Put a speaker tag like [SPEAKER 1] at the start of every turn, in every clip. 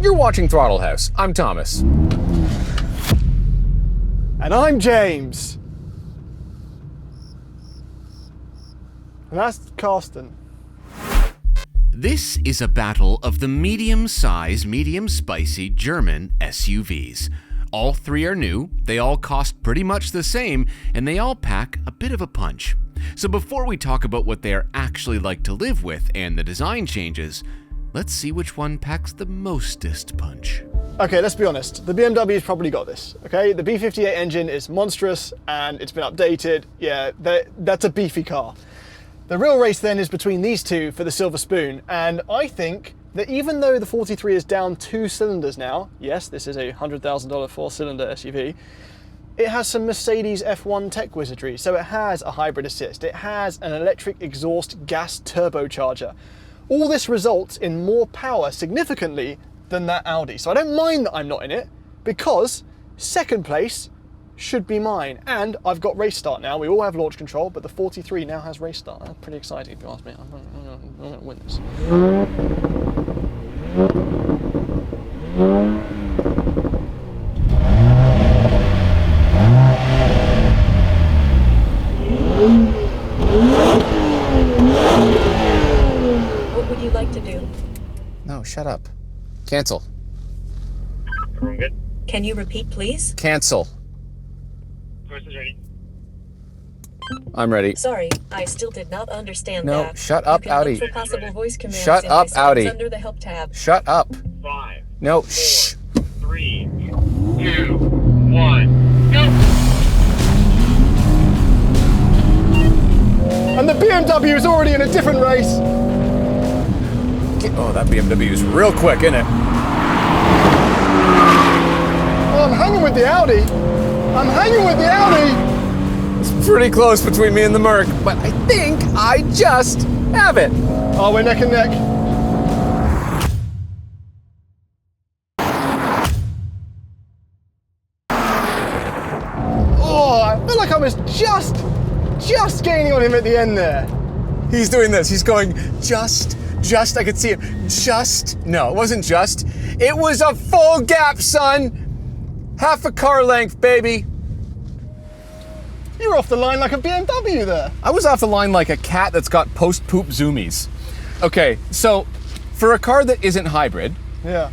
[SPEAKER 1] You're watching Throttle House. I'm Thomas.
[SPEAKER 2] And I'm James. And that's Karston.
[SPEAKER 3] This is a battle of the medium-size, medium-spicy German SUVs. All three are new, they all cost pretty much the same, and they all pack a bit of a punch. So before we talk about what they are actually like to live with and the design changes, let's see which one packs the mostest punch.
[SPEAKER 2] Okay, let's be honest. The BMW's probably got this, okay? The B58 engine is monstrous and it's been updated. Yeah, that's a beefy car. The real race then is between these two for the silver spoon, and I think that even though the 43 is down 2 cylinders now, yes, this is a $100,000 4-cylinder SUV, it has some Mercedes F1 tech wizardry. So it has a hybrid assist, it has an electric exhaust gas turbocharger. All this results in more power significantly than that Audi. So I don't mind that I'm not in it, because second place should be mine. And I've got race start now. We all have launch control, but the 43 now has race start. That's pretty exciting if you ask me. I'm going to win this.
[SPEAKER 4] What would you like to do?
[SPEAKER 1] No, shut up. Cancel.
[SPEAKER 5] Everyone good?
[SPEAKER 4] Can you repeat, please?
[SPEAKER 1] Cancel.
[SPEAKER 5] Course is ready.
[SPEAKER 1] I'm ready.
[SPEAKER 4] Sorry, I still did not understand
[SPEAKER 1] No,
[SPEAKER 4] that.
[SPEAKER 1] shut up,
[SPEAKER 4] you can
[SPEAKER 1] Audi.
[SPEAKER 4] Look for possible voice commands
[SPEAKER 1] Shut
[SPEAKER 4] in
[SPEAKER 1] up,
[SPEAKER 4] my settings
[SPEAKER 1] Audi.
[SPEAKER 4] under the help tab.
[SPEAKER 1] Shut up.
[SPEAKER 5] 5,
[SPEAKER 1] No,
[SPEAKER 5] 4,
[SPEAKER 1] shh.
[SPEAKER 5] 3, 2, 1, go!
[SPEAKER 2] And the BMW is already in a different race.
[SPEAKER 1] Oh, that BMW is real quick, isn't it?
[SPEAKER 2] Well, I'm hanging with the Audi. I'm hanging with the Audi.
[SPEAKER 1] It's pretty close between me and the Merc, but I think I just have it.
[SPEAKER 2] Oh, we're neck and neck. Oh, I feel like I was just gaining on him at the end there.
[SPEAKER 1] He's doing this. He's going just, I could see it. No, it wasn't just. It was a full gap, son. Half a car length, baby.
[SPEAKER 2] You were off the line like a BMW there.
[SPEAKER 1] I was off the line like a cat that's got post-poop zoomies. Okay, so for a car that isn't hybrid,
[SPEAKER 2] Yeah.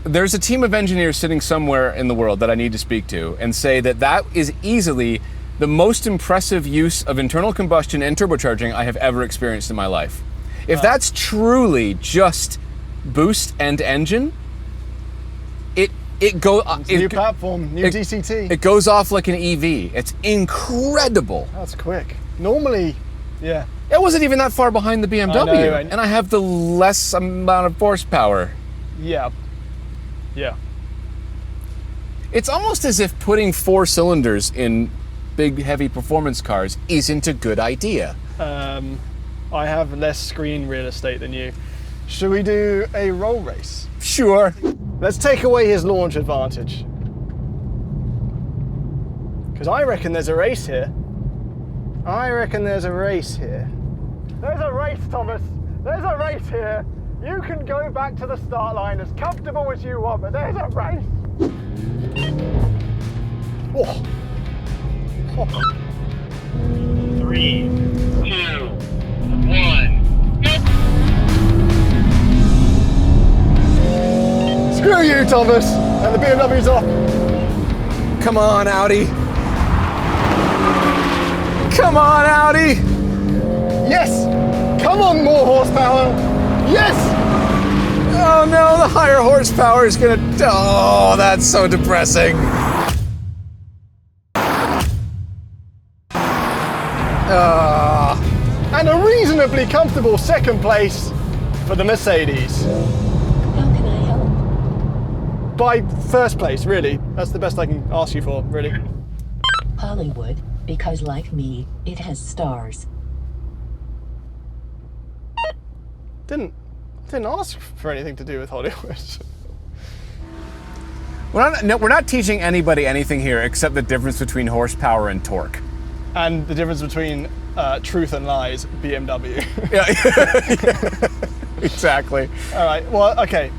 [SPEAKER 1] there's a team of engineers sitting somewhere in the world that I need to speak to and say that that is easily the most impressive use of internal combustion and turbocharging I have ever experienced in my life. If that's truly just boost and engine,
[SPEAKER 2] New platform, new DCT.
[SPEAKER 1] It goes off like an EV. It's incredible.
[SPEAKER 2] That's quick. Normally, yeah.
[SPEAKER 1] It wasn't even that far behind the BMW,
[SPEAKER 2] I know,
[SPEAKER 1] and I have the less amount of horsepower.
[SPEAKER 2] Yeah. Yeah.
[SPEAKER 1] It's almost as if putting 4 cylinders in big, heavy performance cars isn't a good idea.
[SPEAKER 2] I have less screen real estate than you. Should we do a roll race?
[SPEAKER 1] Sure.
[SPEAKER 2] Let's take away his launch advantage. Because I reckon there's a race here. There's a race, Thomas. There's a race here. You can go back to the start line as comfortable as you want, but there's a race. Oh.
[SPEAKER 5] 3, 2, 1, go!
[SPEAKER 2] Screw you, Thomas. And the BMW's off.
[SPEAKER 1] Come on, Audi. Come on, Audi.
[SPEAKER 2] Yes. Come on, more horsepower. Yes.
[SPEAKER 1] Oh no, the higher horsepower is gonna... Oh, that's so depressing.
[SPEAKER 2] And a reasonably comfortable second place for the Mercedes.
[SPEAKER 4] How can I help?
[SPEAKER 2] By first place, really. That's the best I can ask you for, really.
[SPEAKER 4] Hollywood, because like me, it has stars.
[SPEAKER 2] Didn't ask for anything to do with Hollywood.
[SPEAKER 1] We're not teaching anybody anything here except the difference between horsepower and torque.
[SPEAKER 2] And the difference between truth and lies, BMW.
[SPEAKER 1] Yeah, exactly.
[SPEAKER 2] All right, well, okay.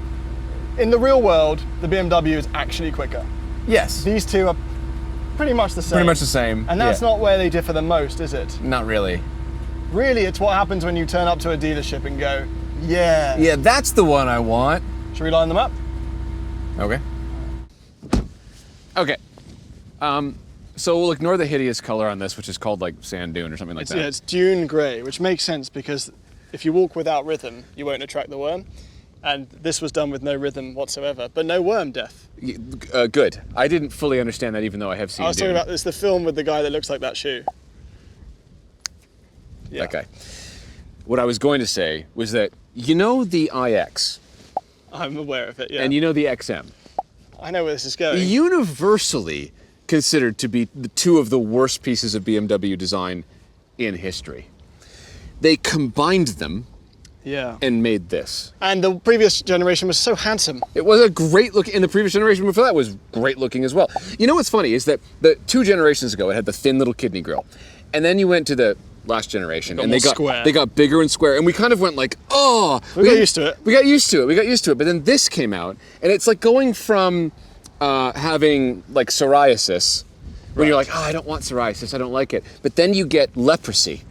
[SPEAKER 2] in the real world, the BMW is actually quicker.
[SPEAKER 1] Yes.
[SPEAKER 2] These two are pretty much the same.
[SPEAKER 1] Pretty much the same.
[SPEAKER 2] And that's
[SPEAKER 1] yeah.
[SPEAKER 2] not where they differ the most, is it?
[SPEAKER 1] Not really.
[SPEAKER 2] Really, it's what happens when you turn up to a dealership and go, yeah.
[SPEAKER 1] Yeah, that's the one I want.
[SPEAKER 2] Should we line them up?
[SPEAKER 1] Okay. Okay. So we'll ignore the hideous color on this, which is called like sand dune or something like that.
[SPEAKER 2] Yeah, it's dune grey, which makes sense because if you walk without rhythm, you won't attract the worm. And this was done with no rhythm whatsoever, but no worm death.
[SPEAKER 1] Good. I didn't fully understand that, even though I have seen
[SPEAKER 2] I was
[SPEAKER 1] Dune.
[SPEAKER 2] talking about this, the film with the guy that looks like that shoe. Yeah.
[SPEAKER 1] That guy. What I was going to say was that, you know the iX,
[SPEAKER 2] I'm aware of it, yeah.
[SPEAKER 1] and you know the XM,
[SPEAKER 2] I know where this is going.
[SPEAKER 1] universally considered to be the two of the worst pieces of BMW design in history. They combined them
[SPEAKER 2] Yeah.
[SPEAKER 1] and made this.
[SPEAKER 2] And the previous generation was so handsome.
[SPEAKER 1] It was a great look, and the previous generation before that was great looking as well. You know what's funny is that the 2 generations ago, it had the thin little kidney grille. And then you went to the last generation, and
[SPEAKER 2] more square.
[SPEAKER 1] they got bigger and square, and we kind of went like, oh.
[SPEAKER 2] We got used to it.
[SPEAKER 1] We got used to it, but then this came out, and it's like going from having like psoriasis, when you're like, oh, I don't want psoriasis, I don't like it. But then you get leprosy,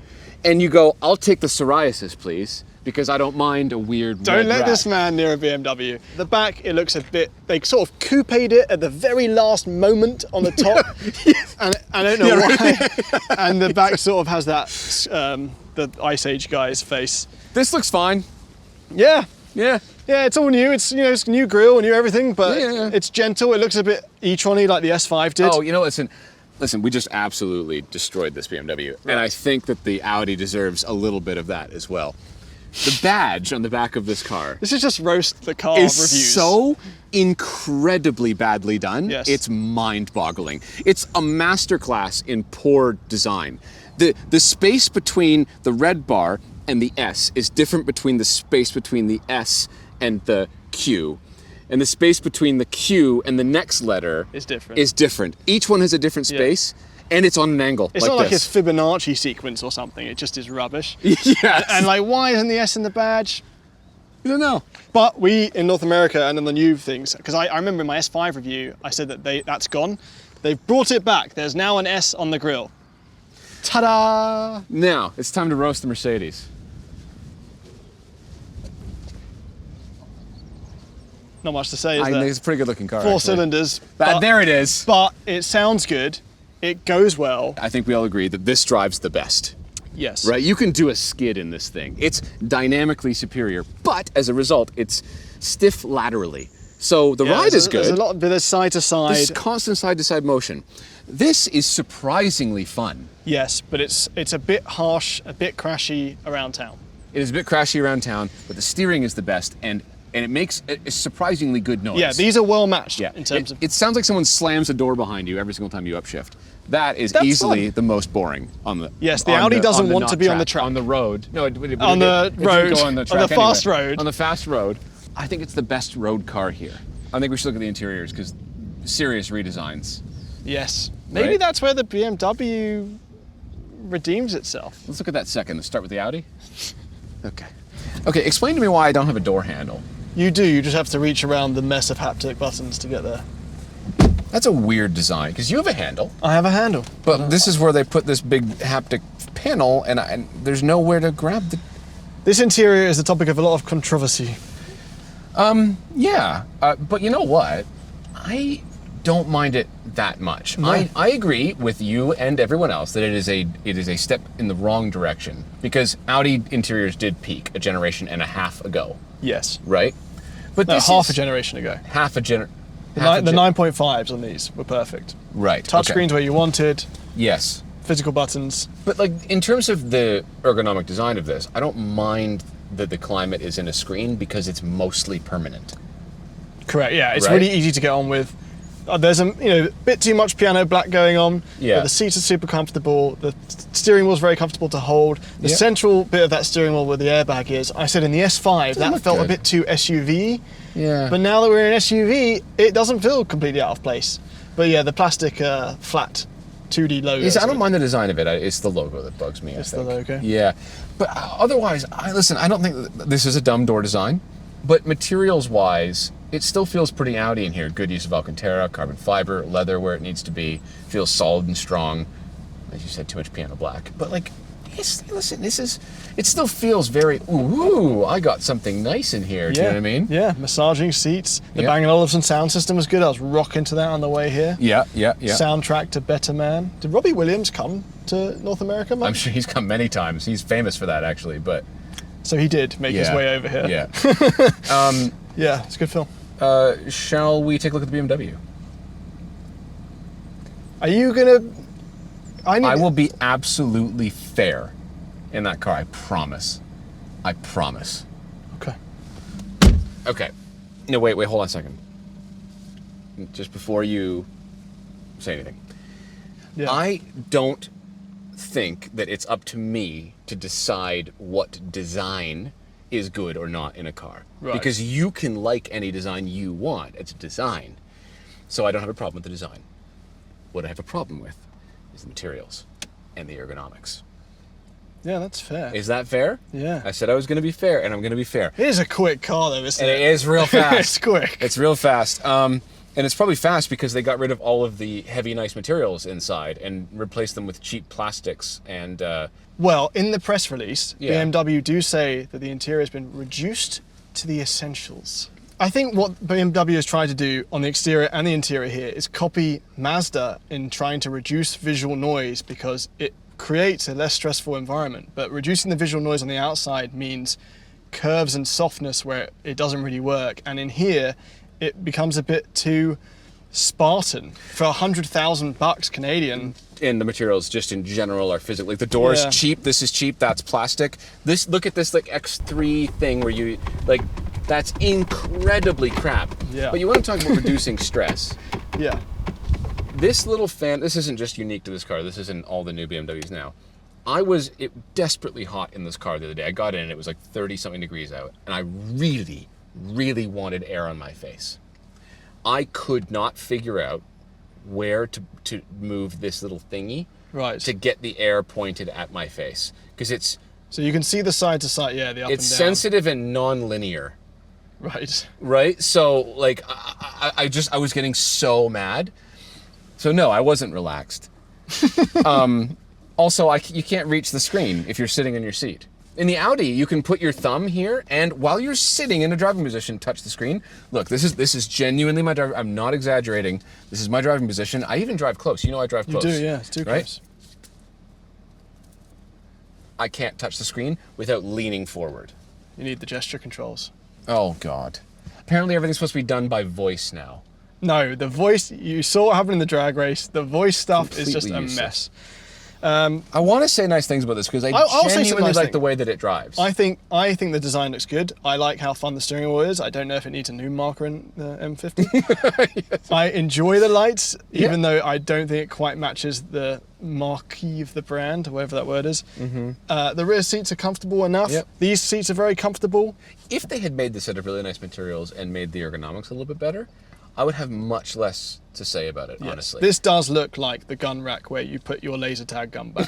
[SPEAKER 1] and you go, I'll take the psoriasis, please, because I don't mind a weird
[SPEAKER 2] Don't
[SPEAKER 1] red
[SPEAKER 2] let
[SPEAKER 1] rat.
[SPEAKER 2] this man near a BMW. The back, it looks a bit, they sort of coupé'd it at the very last moment on the top. And I don't know why. And the back sort of has that, the Ice Age guy's face.
[SPEAKER 1] This looks fine.
[SPEAKER 2] Yeah.
[SPEAKER 1] Yeah.
[SPEAKER 2] Yeah, it's all new. It's, you know, it's new grille, new everything, but
[SPEAKER 1] Yeah.
[SPEAKER 2] it's gentle. It looks a bit e-tron-y like the S5 did.
[SPEAKER 1] Oh, you know, listen, we just absolutely destroyed this BMW. And I think that the Audi deserves a little bit of that as well. The badge on the back of this car
[SPEAKER 2] This is just roast the car
[SPEAKER 1] is
[SPEAKER 2] reviews.
[SPEAKER 1] so incredibly badly done.
[SPEAKER 2] Yes.
[SPEAKER 1] It's mind-boggling. It's a masterclass in poor design. The space between the red bar and the S is different between the space between the S and the Q. And the space between the Q and the next letter
[SPEAKER 2] Is different.
[SPEAKER 1] Is different. Each one has a different space, and it's on an angle.
[SPEAKER 2] It's
[SPEAKER 1] like
[SPEAKER 2] not like
[SPEAKER 1] this.
[SPEAKER 2] his Fibonacci sequence or something. It just is rubbish.
[SPEAKER 1] Yes.
[SPEAKER 2] And like, why isn't the S in the badge?
[SPEAKER 1] I don't know.
[SPEAKER 2] But we, in North America and in the new things, because I remember in my S5 review, I said that that's gone. They've brought it back. There's now an S on the grille. Ta-da!
[SPEAKER 1] Now, it's time to roast the Mercedes.
[SPEAKER 2] Not much to say, is
[SPEAKER 1] I
[SPEAKER 2] there?
[SPEAKER 1] think it's a pretty good looking car.
[SPEAKER 2] 4
[SPEAKER 1] actually.
[SPEAKER 2] cylinders.
[SPEAKER 1] There it is.
[SPEAKER 2] But it sounds good. It goes well.
[SPEAKER 1] I think we all agree that this drives the best.
[SPEAKER 2] Yes.
[SPEAKER 1] Right? You can do a skid in this thing. It's dynamically superior, but as a result, it's stiff laterally. So the
[SPEAKER 2] Yeah,
[SPEAKER 1] ride is good.
[SPEAKER 2] There's a lot of there's side to side.
[SPEAKER 1] There's constant side-to-side motion. This is surprisingly fun.
[SPEAKER 2] Yes, but it's a bit harsh, a bit crashy around town.
[SPEAKER 1] It is a bit crashy around town, but the steering is the best, and it makes a surprisingly good noise.
[SPEAKER 2] Yeah, these are well matched
[SPEAKER 1] Yeah,
[SPEAKER 2] in terms of.
[SPEAKER 1] it sounds like someone slams a door behind you every single time you upshift. That is
[SPEAKER 2] That's
[SPEAKER 1] easily
[SPEAKER 2] fun.
[SPEAKER 1] the most boring on the.
[SPEAKER 2] Yes, the
[SPEAKER 1] on
[SPEAKER 2] Audi doesn't
[SPEAKER 1] the
[SPEAKER 2] want
[SPEAKER 1] not
[SPEAKER 2] to be on the track.
[SPEAKER 1] On the road. No, it
[SPEAKER 2] On the
[SPEAKER 1] it didn't
[SPEAKER 2] road,
[SPEAKER 1] go on the
[SPEAKER 2] on
[SPEAKER 1] track
[SPEAKER 2] the fast
[SPEAKER 1] anyway.
[SPEAKER 2] road.
[SPEAKER 1] On the fast road. I think it's the best road car here. I think we should look at the interiors because serious redesigns.
[SPEAKER 2] Yes. Maybe
[SPEAKER 1] Right?
[SPEAKER 2] that's where the BMW redeems itself.
[SPEAKER 1] Let's look at that second. Let's start with the Audi. Okay. Okay, explain to me why I don't have a door handle.
[SPEAKER 2] You do, you just have to reach around the mess of haptic buttons to get there.
[SPEAKER 1] That's a weird design because you have a handle,
[SPEAKER 2] I have a handle.
[SPEAKER 1] but this is where they put this big haptic panel, and there's nowhere to grab the.
[SPEAKER 2] This interior is the topic of a lot of controversy.
[SPEAKER 1] Yeah, but you know what? I don't mind it that much.
[SPEAKER 2] No.
[SPEAKER 1] I agree with you and everyone else that it is a step in the wrong direction because Audi interiors did peak a generation and a half ago,
[SPEAKER 2] Yes.
[SPEAKER 1] right? But
[SPEAKER 2] No,
[SPEAKER 1] this
[SPEAKER 2] half
[SPEAKER 1] is
[SPEAKER 2] a generation ago.
[SPEAKER 1] half a gener.
[SPEAKER 2] The 9.5s on these were perfect.
[SPEAKER 1] Right.
[SPEAKER 2] Touchscreens
[SPEAKER 1] okay.
[SPEAKER 2] where you wanted,
[SPEAKER 1] Yes.
[SPEAKER 2] physical buttons.
[SPEAKER 1] But like in terms of the ergonomic design of this, I don't mind that the climate is in a screen because it's mostly permanent.
[SPEAKER 2] Correct, yeah. It's
[SPEAKER 1] Right.
[SPEAKER 2] really easy to get on with. There's a bit too much piano black going on.
[SPEAKER 1] Yeah.
[SPEAKER 2] But the seats are super comfortable. The steering wheel's very comfortable to hold. The
[SPEAKER 1] Yeah.
[SPEAKER 2] central bit of that steering wheel where the airbag is, I said in the S5, that
[SPEAKER 1] look
[SPEAKER 2] felt a
[SPEAKER 1] good.
[SPEAKER 2] bit too SUV.
[SPEAKER 1] Yeah.
[SPEAKER 2] But now that we're in SUV, it doesn't feel completely out of place. But yeah, the plastic flat 2D logo.
[SPEAKER 1] I don't mind the design of it. It's the logo that bugs me.
[SPEAKER 2] It's
[SPEAKER 1] I
[SPEAKER 2] the
[SPEAKER 1] think.
[SPEAKER 2] logo.
[SPEAKER 1] Yeah, but otherwise, I don't think that this is a dumb door design. But materials-wise, it still feels pretty Audi in here. Good use of Alcantara, carbon fiber, leather where it needs to be. Feels solid and strong. As you said, too much piano black. But like, listen, it still feels very, ooh, I got something nice in here. Do you know what I mean?
[SPEAKER 2] Yeah, massaging seats. The Bang & Olufsen sound system was good. I was rocking to that on the way here.
[SPEAKER 1] Yeah.
[SPEAKER 2] Soundtrack to Better Man. Did Robbie Williams come to North America, Mike?
[SPEAKER 1] I'm sure he's come many times. He's famous for that, actually, but...
[SPEAKER 2] So he did make his way over here.
[SPEAKER 1] Yeah.
[SPEAKER 2] Yeah, it's a good film.
[SPEAKER 1] Shall we take a look at the BMW?
[SPEAKER 2] Are you gonna...
[SPEAKER 1] I will be absolutely fair in that car, I promise. I promise.
[SPEAKER 2] Okay.
[SPEAKER 1] Okay. No, wait, hold on a second. Just before you say anything.
[SPEAKER 2] Yeah.
[SPEAKER 1] I don't think that it's up to me to decide what design is good or not in a car.
[SPEAKER 2] Right.
[SPEAKER 1] Because you can like any design you want. It's a design. So I don't have a problem with the design. What I have a problem with is the materials and the ergonomics.
[SPEAKER 2] Yeah, that's fair.
[SPEAKER 1] Is that fair?
[SPEAKER 2] Yeah.
[SPEAKER 1] I said I was going to be fair, and I'm going to be fair.
[SPEAKER 2] It is a quick car, though, isn't
[SPEAKER 1] And
[SPEAKER 2] it?
[SPEAKER 1] it is real fast.
[SPEAKER 2] It's quick.
[SPEAKER 1] It's real fast. And it's probably fast because they got rid of all of the heavy, nice materials inside and replaced them with cheap plastics and...
[SPEAKER 2] Well, in the press release,
[SPEAKER 1] Yeah.
[SPEAKER 2] BMW do say that the interior has been reduced to the essentials. I think what BMW has tried to do on the exterior and the interior here is copy Mazda in trying to reduce visual noise because it creates a less stressful environment. But reducing the visual noise on the outside means curves and softness where it doesn't really work. And in here, it becomes a bit too Spartan for $100,000 Canadian.
[SPEAKER 1] And the materials just in general are physical. Like the door's
[SPEAKER 2] Yeah.
[SPEAKER 1] cheap, this is cheap, that's plastic. Look at this like X3 thing where you, like, that's incredibly crap.
[SPEAKER 2] Yeah.
[SPEAKER 1] But you want to talk about reducing stress.
[SPEAKER 2] Yeah.
[SPEAKER 1] This little fan, this isn't just unique to this car, this is in all the new BMWs now. I was desperately hot in this car the other day. I got in and it was like 30 something degrees out. And I really, really wanted air on my face. I could not figure out where to move this little thingy
[SPEAKER 2] Right.
[SPEAKER 1] to get the air pointed at my face. Because it's
[SPEAKER 2] So you can see the side to side, yeah, the up and down.
[SPEAKER 1] sensitive and non-linear.
[SPEAKER 2] Right.
[SPEAKER 1] Right? So, like, I was getting so mad. So, no, I wasn't relaxed. Also, you can't reach the screen if you're sitting in your seat. In the Audi, you can put your thumb here, and while you're sitting in a driving position, touch the screen. Look, this is genuinely my driving. I'm not exaggerating. This is my driving position. I even drive close. You know I drive
[SPEAKER 2] You
[SPEAKER 1] close.
[SPEAKER 2] do, yeah, it's too
[SPEAKER 1] right?
[SPEAKER 2] close.
[SPEAKER 1] I can't touch the screen without leaning forward.
[SPEAKER 2] You need the gesture controls.
[SPEAKER 1] Oh, God. Apparently everything's supposed to be done by voice now.
[SPEAKER 2] No, the voice, you saw what happened in the drag race. The voice stuff is just
[SPEAKER 1] Completely
[SPEAKER 2] a
[SPEAKER 1] useless.
[SPEAKER 2] mess.
[SPEAKER 1] I want to say nice things about this because
[SPEAKER 2] I'll say some
[SPEAKER 1] genuinely
[SPEAKER 2] nice
[SPEAKER 1] like
[SPEAKER 2] things.
[SPEAKER 1] the way that it drives.
[SPEAKER 2] I think the design looks good. I like how fun the steering wheel is. I don't know if it needs a new marker in the M50.
[SPEAKER 1] Yes.
[SPEAKER 2] I enjoy the lights,
[SPEAKER 1] Yeah.
[SPEAKER 2] even though I don't think it quite matches the marquee of the brand, whatever that word is. The rear seats are comfortable enough.
[SPEAKER 1] Yep.
[SPEAKER 2] These seats are very comfortable.
[SPEAKER 1] If they had made this out of really nice materials and made the ergonomics a little bit better, I would have much less to say about it, honestly.
[SPEAKER 2] This does look like the gun rack where you put your laser tag gun back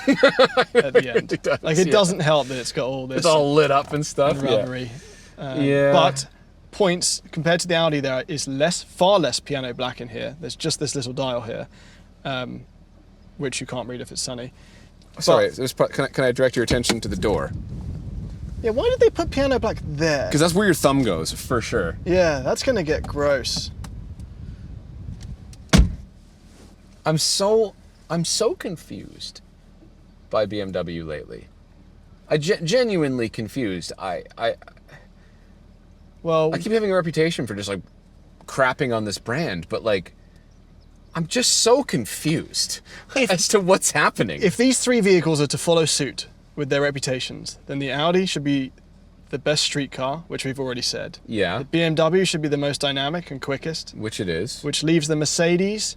[SPEAKER 2] at the end.
[SPEAKER 1] really does,
[SPEAKER 2] Like, it
[SPEAKER 1] yeah.
[SPEAKER 2] doesn't help that it's got all this
[SPEAKER 1] It's all lit up and stuff. Yeah.
[SPEAKER 2] rubbery.
[SPEAKER 1] Yeah.
[SPEAKER 2] But points compared to the Audi, there is far less piano black in here. There's just this little dial here, which you can't read if it's sunny.
[SPEAKER 1] Sorry,
[SPEAKER 2] But-
[SPEAKER 1] can I direct your attention to the door?
[SPEAKER 2] Yeah, why did they put piano black there?
[SPEAKER 1] Because that's where your thumb goes, for sure.
[SPEAKER 2] Yeah, that's gonna get gross.
[SPEAKER 1] I'm so confused by BMW lately. Genuinely confused. I
[SPEAKER 2] Well,
[SPEAKER 1] keep having a reputation for just like crapping on this brand, but like I'm just so confused as to what's happening.
[SPEAKER 2] if these three vehicles are to follow suit with their reputations, then the Audi should be the best street car, which we've already said.
[SPEAKER 1] Yeah.
[SPEAKER 2] The BMW should be the most dynamic and quickest,
[SPEAKER 1] Which it is.
[SPEAKER 2] which leaves the Mercedes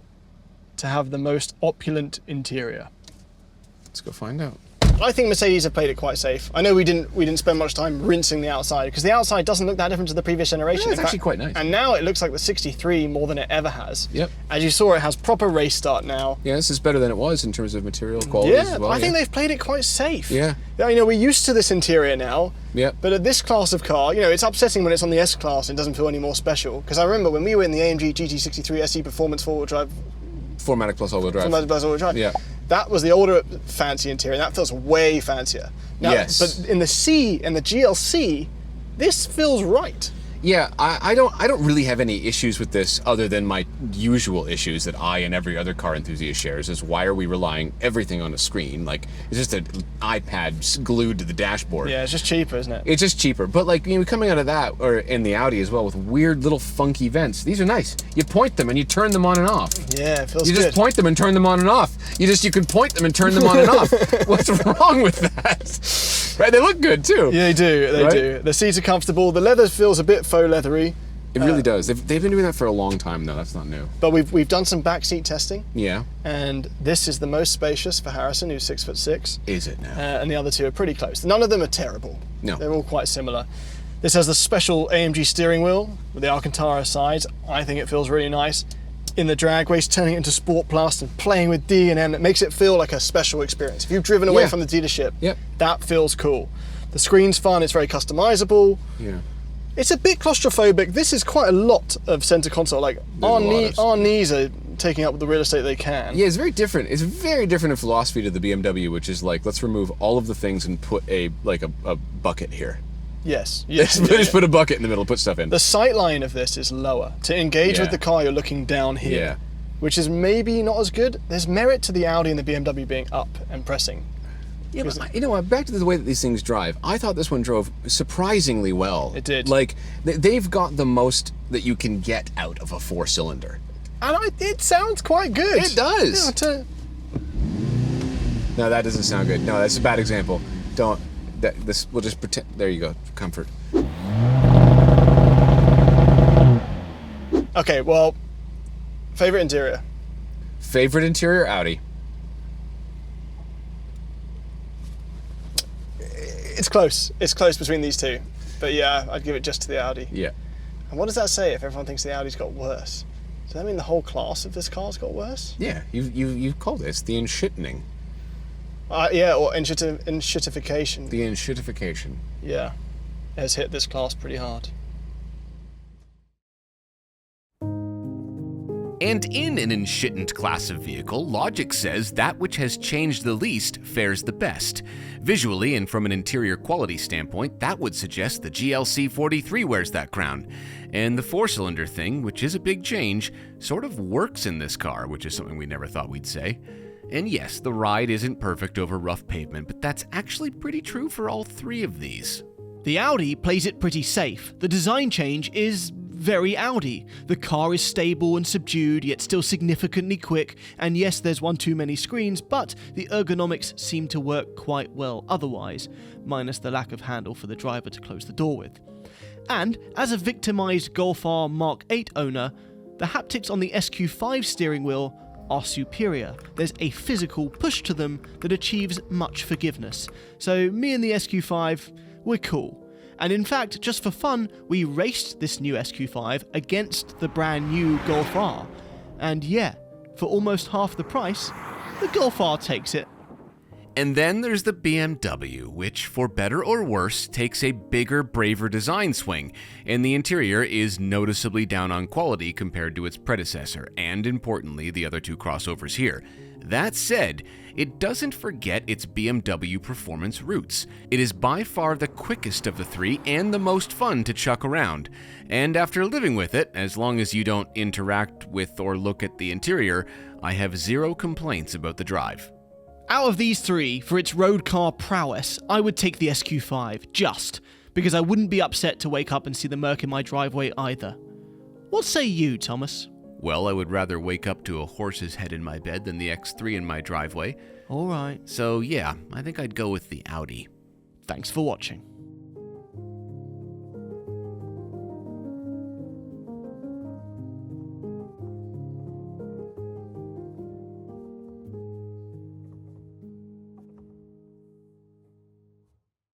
[SPEAKER 2] to have the most opulent interior.
[SPEAKER 1] Let's go find out.
[SPEAKER 2] I think Mercedes have played it quite safe. I know we didn't spend much time rinsing the outside, because the outside doesn't look that different to the previous generation.
[SPEAKER 1] Yeah, it's actually quite nice.
[SPEAKER 2] And now it looks like the 63 more than it ever has.
[SPEAKER 1] Yep.
[SPEAKER 2] As you saw, it has proper race start now.
[SPEAKER 1] Yeah, this is better than it was in terms of material quality
[SPEAKER 2] Yeah,
[SPEAKER 1] as well.
[SPEAKER 2] I think they've played it quite safe.
[SPEAKER 1] Yeah.
[SPEAKER 2] You know, we're used to this interior now.
[SPEAKER 1] Yep.
[SPEAKER 2] But at this class of car, you know, it's upsetting when it's on the S-Class and doesn't feel any more special. Because I remember when we were in the AMG GT63 SE Performance 4-wheel drive,
[SPEAKER 1] 4MATIC plus all-wheel drive.
[SPEAKER 2] 4MATIC plus all-wheel drive.
[SPEAKER 1] Yeah.
[SPEAKER 2] That was the older fancy interior, and that feels way fancier. Now,
[SPEAKER 1] Yes.
[SPEAKER 2] But in the C and the GLC, this feels right.
[SPEAKER 1] Yeah, I don't really have any issues with this other than my usual issues that I and every other car enthusiast shares, is why are we relying everything on a screen? Like, it's just an iPad glued to the dashboard.
[SPEAKER 2] Yeah, it's just cheaper, isn't it?
[SPEAKER 1] It's just cheaper. But like, you know, coming out of that, or in the Audi as well, with weird little funky vents, these are nice. You point them and you turn them on and off.
[SPEAKER 2] Yeah, it feels
[SPEAKER 1] You
[SPEAKER 2] good.
[SPEAKER 1] just point them and turn them on and off. You can point them and turn them on and off. What's wrong with that? Right, they look good too.
[SPEAKER 2] Yeah, they do. They
[SPEAKER 1] Right?
[SPEAKER 2] do. The seats are comfortable. The leather feels a bit faux leathery.
[SPEAKER 1] It really does. They've been doing that for a long time though. That's not new.
[SPEAKER 2] But we've done some backseat testing,
[SPEAKER 1] Yeah.
[SPEAKER 2] and this is the most spacious for Harrison, who's 6'6",
[SPEAKER 1] Is it now?
[SPEAKER 2] and the other two are pretty close. None of them are terrible.
[SPEAKER 1] No.
[SPEAKER 2] They're all quite similar. This has the special AMG steering wheel with the Alcantara sides. I think it feels really nice. In the dragways, turning it into Sport Plus and playing with D and M, it makes it feel like a special experience. If you've driven away
[SPEAKER 1] Yeah.
[SPEAKER 2] from the dealership,
[SPEAKER 1] Yep.
[SPEAKER 2] that feels cool. The screen's fun, it's very customizable.
[SPEAKER 1] Yeah.
[SPEAKER 2] It's a bit claustrophobic. This is quite a lot of center console. Like, our knees are taking up the real estate they can.
[SPEAKER 1] Yeah, it's very different. It's very different in philosophy to the BMW, which is like, let's remove all of the things and put a bucket here.
[SPEAKER 2] Yes.
[SPEAKER 1] Just put a bucket in the middle, put stuff in.
[SPEAKER 2] The sight line of this is lower. To engage
[SPEAKER 1] Yeah.
[SPEAKER 2] with the car, you're looking down here,
[SPEAKER 1] Yeah.
[SPEAKER 2] which is maybe not as good. There's merit to the Audi and the BMW being up and pressing.
[SPEAKER 1] Yeah, but you know what? Back to the way that these things drive. I thought this one drove surprisingly well.
[SPEAKER 2] It did.
[SPEAKER 1] Like, they've got the most that you can get out of a 4-cylinder.
[SPEAKER 2] And it sounds quite good.
[SPEAKER 1] It does.
[SPEAKER 2] Yeah,
[SPEAKER 1] No, that doesn't sound good. No, that's a bad example. Don't. We'll just pretend. There you go. Comfort.
[SPEAKER 2] Okay, well, favorite interior.
[SPEAKER 1] Favorite interior, Audi.
[SPEAKER 2] It's close. It's close between these two. But yeah, I'd give it just to the Audi.
[SPEAKER 1] Yeah.
[SPEAKER 2] And what does that say if everyone thinks the Audi's got worse? Does that mean the whole class of this car's got worse?
[SPEAKER 1] Yeah. You've called this the enshittening.
[SPEAKER 2] Yeah, or enshittification.
[SPEAKER 1] The enshittification.
[SPEAKER 2] Yeah, it has hit this class pretty hard.
[SPEAKER 3] And in an enshittened class of vehicle, logic says that which has changed the least fares the best. Visually and from an interior quality standpoint, that would suggest the GLC 43 wears that crown. And the 4-cylinder thing, which is a big change, sort of works in this car, which is something we never thought we'd say. And yes, the ride isn't perfect over rough pavement, but that's actually pretty true for all three of these.
[SPEAKER 6] The Audi plays it pretty safe. The design change is very Audi. The car is stable and subdued, yet still significantly quick, and yes, there's one too many screens, but the ergonomics seem to work quite well otherwise, minus the lack of handle for the driver to close the door with. And, as a victimized Golf R Mark 8 owner, the haptics on the SQ5 steering wheel are superior. There's a physical push to them that achieves much forgiveness. So me and the SQ5, we're cool. And in fact, just for fun, we raced this new SQ5 against the brand new Golf R. And yeah, for almost half the price, the Golf R takes it.
[SPEAKER 3] And then there's the BMW, which, for better or worse, takes a bigger, braver design swing, and the interior is noticeably down on quality compared to its predecessor, and importantly, the other two crossovers here. That said, it doesn't forget its BMW performance roots. It is by far the quickest of the three and the most fun to chuck around. And after living with it, as long as you don't interact with or look at the interior, I have zero complaints about the drive.
[SPEAKER 6] Out of these three, for its road car prowess, I would take the SQ5, just, because I wouldn't be upset to wake up and see the Merc in my driveway either. What say you, Thomas?
[SPEAKER 3] Well, I would rather wake up to a horse's head in my bed than the X3 in my driveway.
[SPEAKER 6] Alright,
[SPEAKER 3] So yeah, I think I'd go with the Audi.
[SPEAKER 6] thanks for watching.